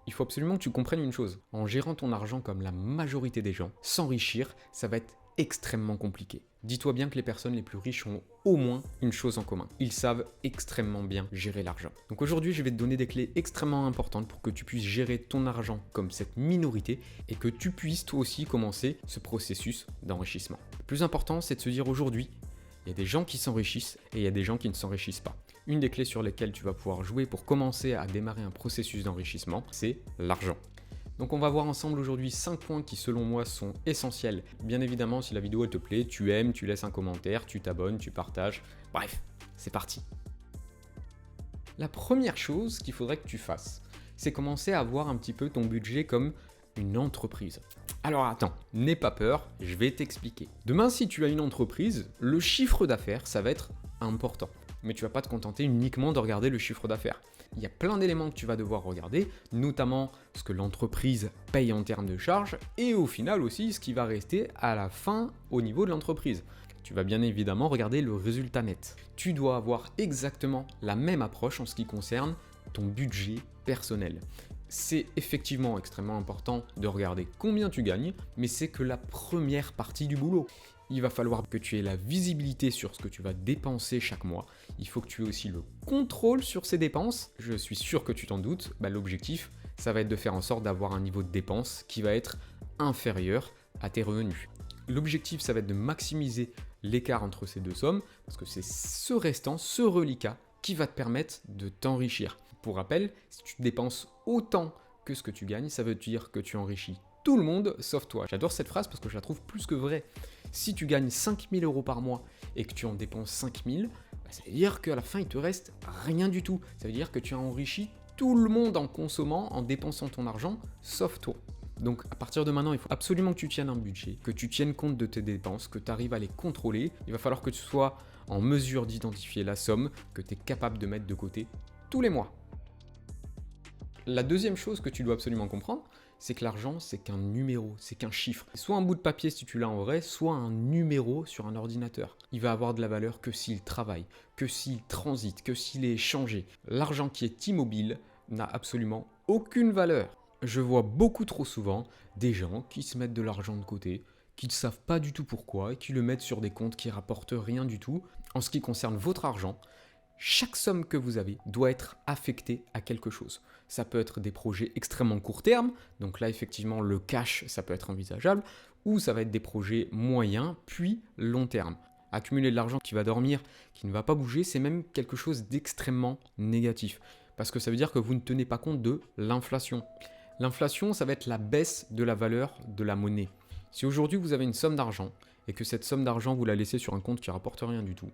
Il faut absolument que tu comprennes une chose. En gérant ton argent comme la majorité des gens, s'enrichir, ça va être extrêmement compliqué. Dis-toi bien que les personnes les plus riches ont au moins une chose en commun. Ils savent extrêmement bien gérer l'argent. Donc aujourd'hui, je vais te donner des clés extrêmement importantes pour que tu puisses gérer ton argent comme cette minorité et que tu puisses toi aussi commencer ce processus d'enrichissement. Le plus important, c'est de se dire aujourd'hui, il y a des gens qui s'enrichissent et il y a des gens qui ne s'enrichissent pas. Une des clés sur lesquelles tu vas pouvoir jouer pour commencer à démarrer un processus d'enrichissement, c'est l'argent. Donc on va voir ensemble aujourd'hui 5 points qui selon moi sont essentiels. Bien évidemment, si la vidéo te plaît, tu aimes, tu laisses un commentaire, tu t'abonnes, tu partages. Bref, c'est parti. La première chose qu'il faudrait que tu fasses, c'est commencer à voir un petit peu ton budget comme une entreprise. Alors attends, n'aie pas peur, je vais t'expliquer. Demain, si tu as une entreprise, le chiffre d'affaires, ça va être important. Mais tu ne vas pas te contenter uniquement de regarder le chiffre d'affaires. Il y a plein d'éléments que tu vas devoir regarder, notamment ce que l'entreprise paye en termes de charges et au final aussi ce qui va rester à la fin au niveau de l'entreprise. Tu vas bien évidemment regarder le résultat net. Tu dois avoir exactement la même approche en ce qui concerne ton budget personnel. C'est effectivement extrêmement important de regarder combien tu gagnes, mais c'est que la première partie du boulot. Il va falloir que tu aies la visibilité sur ce que tu vas dépenser chaque mois. Il faut que tu aies aussi le contrôle sur ces dépenses. Je suis sûr que tu t'en doutes. L'objectif, ça va être de faire en sorte d'avoir un niveau de dépense qui va être inférieur à tes revenus. L'objectif, ça va être de maximiser l'écart entre ces deux sommes, parce que c'est ce restant, ce reliquat, qui va te permettre de t'enrichir. Pour rappel, si tu dépenses autant que ce que tu gagnes, ça veut dire que tu enrichis tout le monde sauf toi. J'adore cette phrase parce que je la trouve plus que vraie. Si tu gagnes 5 000 € par mois et que tu en dépenses 5 000, ça veut dire qu'à la fin, il te reste rien du tout. Ça veut dire que tu as enrichi tout le monde en consommant, en dépensant ton argent, sauf toi. Donc à partir de maintenant, il faut absolument que tu tiennes un budget, que tu tiennes compte de tes dépenses, que tu arrives à les contrôler. Il va falloir que tu sois en mesure d'identifier la somme que tu es capable de mettre de côté tous les mois. La deuxième chose que tu dois absolument comprendre, c'est que l'argent, c'est qu'un numéro, c'est qu'un chiffre. Soit un bout de papier si tu l'as en vrai, soit un numéro sur un ordinateur. Il va avoir de la valeur que s'il travaille, que s'il transite, que s'il est échangé. L'argent qui est immobile n'a absolument aucune valeur. Je vois beaucoup trop souvent des gens qui se mettent de l'argent de côté, qui ne savent pas du tout pourquoi et qui le mettent sur des comptes qui rapportent rien du tout. En ce qui concerne votre argent, chaque somme que vous avez doit être affectée à quelque chose. Ça peut être des projets extrêmement court terme, donc là effectivement le cash ça peut être envisageable, ou ça va être des projets moyens puis long terme. Accumuler de l'argent qui va dormir, qui ne va pas bouger, c'est même quelque chose d'extrêmement négatif, parce que ça veut dire que vous ne tenez pas compte de l'inflation. L'inflation, ça va être la baisse de la valeur de la monnaie. Si aujourd'hui vous avez une somme d'argent et que cette somme d'argent vous la laissez sur un compte qui ne rapporte rien du tout,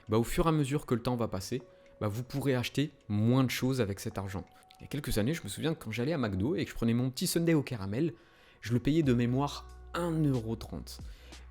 au fur et à mesure que le temps va passer, vous pourrez acheter moins de choses avec cet argent. Il y a quelques années, je me souviens que quand j'allais à McDo et que je prenais mon petit sundae au caramel, je le payais de mémoire 1,30 €.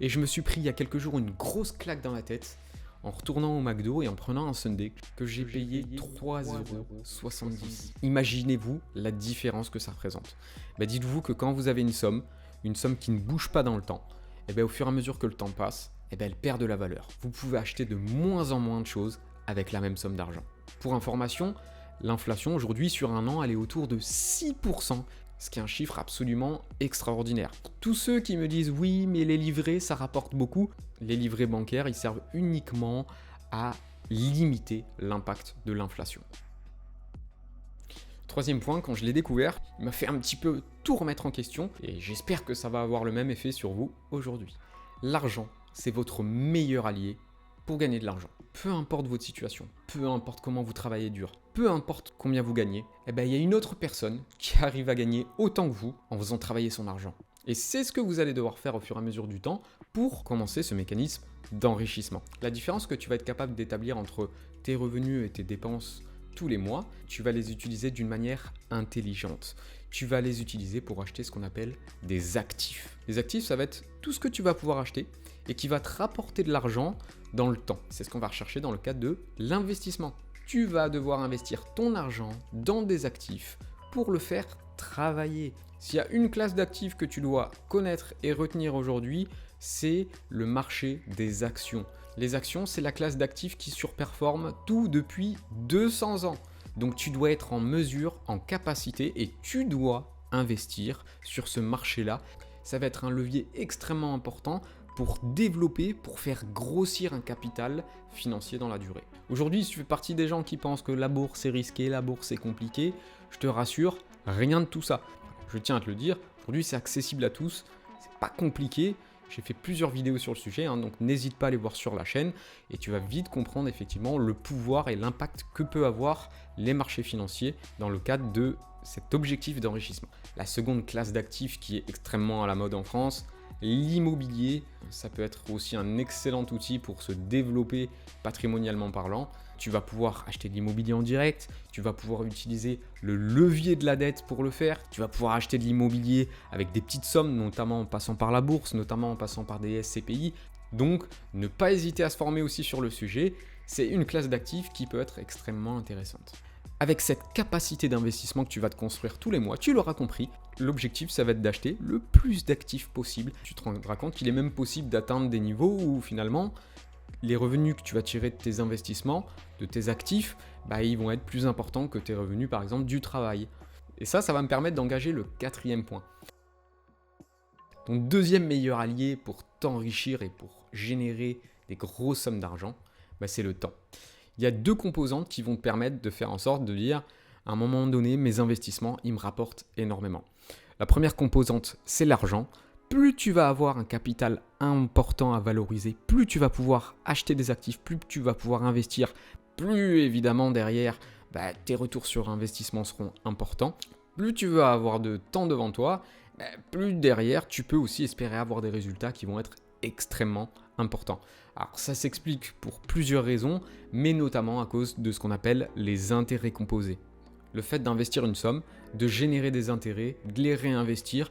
Et je me suis pris il y a quelques jours une grosse claque dans la tête en retournant au McDo et en prenant un sundae que j'ai payé 3,70 €. Imaginez-vous la différence que ça représente. Dites-vous que quand vous avez une somme qui ne bouge pas dans le temps, au fur et à mesure que le temps passe, elle perd de la valeur. Vous pouvez acheter de moins en moins de choses avec la même somme d'argent. Pour information, l'inflation aujourd'hui sur un an, elle est autour de 6%, ce qui est un chiffre absolument extraordinaire. Tous ceux qui me disent oui, mais les livrets, ça rapporte beaucoup, les livrets bancaires, ils servent uniquement à limiter l'impact de l'inflation. Troisième point, quand je l'ai découvert, il m'a fait un petit peu tout remettre en question et j'espère que ça va avoir le même effet sur vous aujourd'hui. L'argent, c'est votre meilleur allié pour gagner de l'argent. Peu importe votre situation, peu importe comment vous travaillez dur, peu importe combien vous gagnez, il y a une autre personne qui arrive à gagner autant que vous en faisant travailler son argent. Et c'est ce que vous allez devoir faire au fur et à mesure du temps pour commencer ce mécanisme d'enrichissement. La différence que tu vas être capable d'établir entre tes revenus et tes dépenses tous les mois, tu vas les utiliser d'une manière intelligente. Tu vas les utiliser pour acheter ce qu'on appelle des actifs. Les actifs, ça va être tout ce que tu vas pouvoir acheter et qui va te rapporter de l'argent dans le temps. C'est ce qu'on va rechercher dans le cadre de l'investissement. Tu vas devoir investir ton argent dans des actifs pour le faire travailler. S'il y a une classe d'actifs que tu dois connaître et retenir aujourd'hui, c'est le marché des actions. Les actions, c'est la classe d'actifs qui surperforme tout depuis 200 ans. Donc tu dois être en mesure, en capacité, et tu dois investir sur ce marché-là. Ça va être un levier extrêmement important pour développer, pour faire grossir un capital financier dans la durée. Aujourd'hui, si tu fais partie des gens qui pensent que la bourse est risquée, la bourse est compliquée, je te rassure, rien de tout ça. Je tiens à te le dire, aujourd'hui c'est accessible à tous, c'est pas compliqué. J'ai fait plusieurs vidéos sur le sujet, donc n'hésite pas à les voir sur la chaîne et tu vas vite comprendre effectivement le pouvoir et l'impact que peut avoir les marchés financiers dans le cadre de cet objectif d'enrichissement. La seconde classe d'actifs qui est extrêmement à la mode en France, l'immobilier. Ça peut être aussi un excellent outil pour se développer patrimonialement parlant. Tu vas pouvoir acheter de l'immobilier en direct, tu vas pouvoir utiliser le levier de la dette pour le faire, tu vas pouvoir acheter de l'immobilier avec des petites sommes, notamment en passant par la bourse, notamment en passant par des SCPI. Donc, ne pas hésiter à se former aussi sur le sujet. C'est une classe d'actifs qui peut être extrêmement intéressante. Avec cette capacité d'investissement que tu vas te construire tous les mois, tu l'auras compris, l'objectif ça va être d'acheter le plus d'actifs possible. Tu te rendras compte qu'il est même possible d'atteindre des niveaux où finalement les revenus que tu vas tirer de tes investissements, de tes actifs, ils vont être plus importants que tes revenus par exemple du travail. Et ça va me permettre d'engager le quatrième point. Ton deuxième meilleur allié pour t'enrichir et pour générer des grosses sommes d'argent, c'est le temps. Il y a deux composantes qui vont te permettre de faire en sorte de dire à un moment donné, mes investissements, ils me rapportent énormément. La première composante, c'est l'argent. Plus tu vas avoir un capital important à valoriser, plus tu vas pouvoir acheter des actifs, plus tu vas pouvoir investir, plus évidemment derrière, tes retours sur investissement seront importants. Plus tu vas avoir de temps devant toi, plus derrière, tu peux aussi espérer avoir des résultats qui vont être extrêmement importants. Alors ça s'explique pour plusieurs raisons, mais notamment à cause de ce qu'on appelle les intérêts composés. Le fait d'investir une somme, de générer des intérêts, de les réinvestir,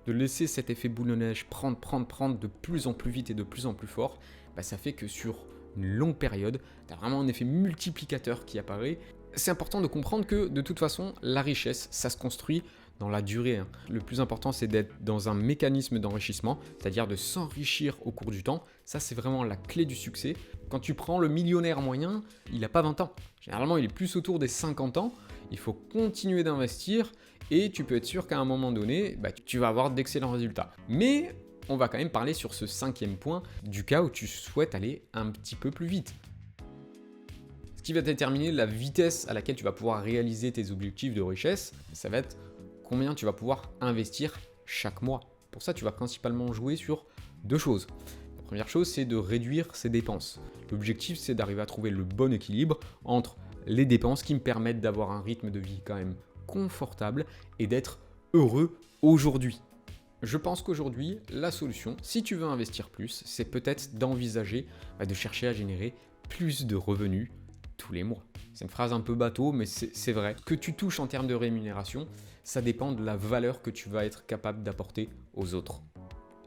de laisser cet effet boule de neige prendre de plus en plus vite et de plus en plus fort, ça fait que sur une longue période, tu as vraiment un effet multiplicateur qui apparaît. C'est important de comprendre que de toute façon, la richesse, ça se construit dans la durée. Le plus important, c'est d'être dans un mécanisme d'enrichissement, c'est-à-dire de s'enrichir au cours du temps. Ça, c'est vraiment la clé du succès. Quand tu prends le millionnaire moyen, il n'a pas 20 ans. Généralement, il est plus autour des 50 ans. Il faut continuer d'investir et tu peux être sûr qu'à un moment donné, tu vas avoir d'excellents résultats. Mais on va quand même parler sur ce cinquième point du cas où tu souhaites aller un petit peu plus vite. Ce qui va déterminer la vitesse à laquelle tu vas pouvoir réaliser tes objectifs de richesse, ça va être combien tu vas pouvoir investir chaque mois. Pour ça, tu vas principalement jouer sur deux choses. La première chose, c'est de réduire ses dépenses. L'objectif, c'est d'arriver à trouver le bon équilibre entre les dépenses qui me permettent d'avoir un rythme de vie quand même confortable et d'être heureux aujourd'hui. Je pense qu'aujourd'hui, la solution, si tu veux investir plus, c'est peut-être d'envisager de chercher à générer plus de revenus tous les mois. C'est une phrase un peu bateau, mais c'est vrai. Ce que tu touches en termes de rémunération, ça dépend de la valeur que tu vas être capable d'apporter aux autres.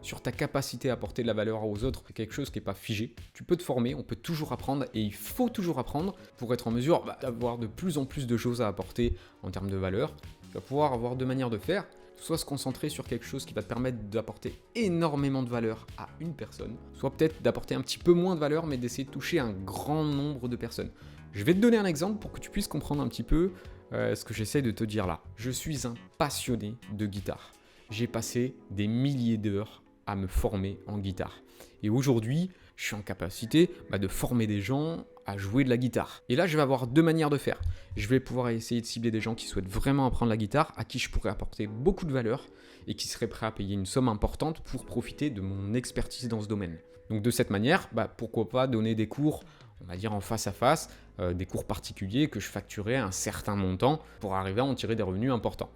Sur ta capacité à apporter de la valeur aux autres, c'est quelque chose qui n'est pas figé. Tu peux te former, on peut toujours apprendre et il faut toujours apprendre pour être en mesure d'avoir de plus en plus de choses à apporter en termes de valeur. Tu vas pouvoir avoir deux manières de faire. Soit se concentrer sur quelque chose qui va te permettre d'apporter énormément de valeur à une personne, soit peut-être d'apporter un petit peu moins de valeur mais d'essayer de toucher un grand nombre de personnes. Je vais te donner un exemple pour que tu puisses comprendre un petit peu ce que j'essaie de te dire là. Je suis un passionné de guitare. J'ai passé des milliers d'heures à me former en guitare. Et aujourd'hui, je suis en capacité de former des gens à jouer de la guitare. Et là, je vais avoir deux manières de faire. Je vais pouvoir essayer de cibler des gens qui souhaitent vraiment apprendre la guitare, à qui je pourrais apporter beaucoup de valeur et qui seraient prêts à payer une somme importante pour profiter de mon expertise dans ce domaine. Donc de cette manière, pourquoi pas donner des cours, on va dire en face à face, des cours particuliers que je facturais un certain montant pour arriver à en tirer des revenus importants.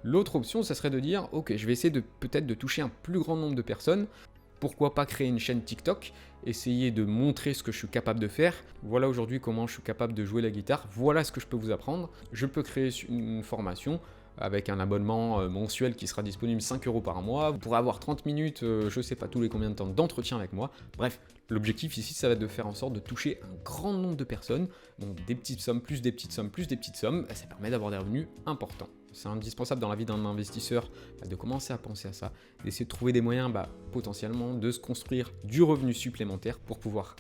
L'autre option, ça serait de dire, ok, je vais essayer peut-être de toucher un plus grand nombre de personnes. Pourquoi pas créer une chaîne TikTok, essayer de montrer ce que je suis capable de faire. Voilà aujourd'hui comment je suis capable de jouer la guitare. Voilà ce que je peux vous apprendre. Je peux créer une formation avec un abonnement mensuel qui sera disponible 5 € par mois. Vous pourrez avoir 30 minutes, je ne sais pas tous les combien de temps d'entretien avec moi. Bref, l'objectif ici, ça va être de faire en sorte de toucher un grand nombre de personnes. Donc des petites sommes, plus des petites sommes, plus des petites sommes. Ça permet d'avoir des revenus importants. C'est indispensable dans la vie d'un investisseur de commencer à penser à ça, d'essayer de trouver des moyens potentiellement de se construire du revenu supplémentaire pour pouvoir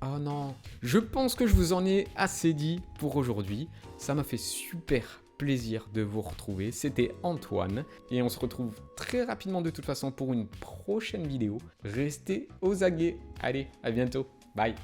Oh non, je pense que je vous en ai assez dit pour aujourd'hui. Ça m'a fait super plaisir de vous retrouver. C'était Antoine et on se retrouve très rapidement de toute façon pour une prochaine vidéo. Restez aux aguets. Allez, à bientôt. Bye.